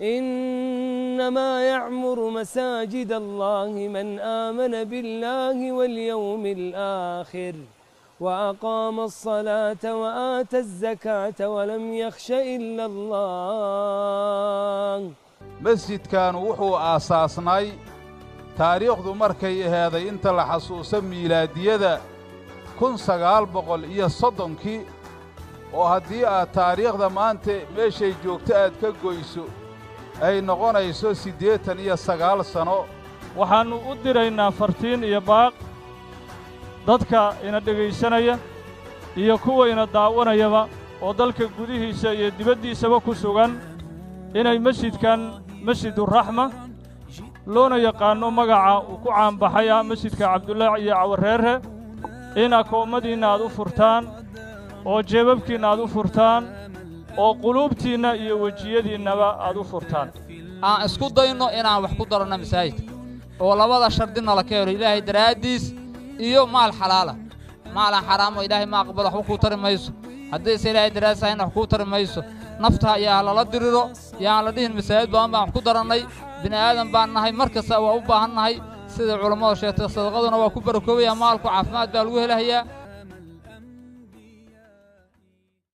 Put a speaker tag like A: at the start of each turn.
A: إنما يعمر مساجد الله من آمن بالله واليوم الآخر وأقام الصلاة وآتى الزكاة ولم يخش إلا الله.
B: مسجد كان وحو آساسناي تاريخ ذو مركي هذا انت لحسوس ميلادية كن سقال بقول إيا صدنكي وهدي تاريخ ذا ما انت ماشي جوكتاد كقويسو أي نقونا يسو سيديتان إيا سقال سنو
C: waxaanu u diraynaa fartiin iyo baaq dadka ina dhegaysanaya iyo kuwa ina daawanayaba oo dalka gudihiisa iyo dibaddiisaba ku sugan inay masjidkan masjidur raxma loona yaqaano magaca uu ku caanbaxaya masjidka cabdullaahi iyo cawareere in akoomadiinna aad u furtaan oo jeebabkiinna aad u furtaan oo quluubtiinna iyo wejiyadiinnaba aad u furtaan
D: aan isku dayno inaan wax ku daranno masaajidka oo labada shardina la keeno ilaahay daraadiis iyo maal xalaala maal xaraam oo ilaahay ma aqbalo wax ku tari mayso haddii ilaahay daraas ayna wax ku tari mayso nafta ayaa la diriro yaa la dhihin masaajid baan wax ku darannay bini aadan baan nahay markasta waa u baahannahay sida culimadu sheegtay sadaqaduna waa ku barakoobaya maalku caafimaad baa lagu helayaa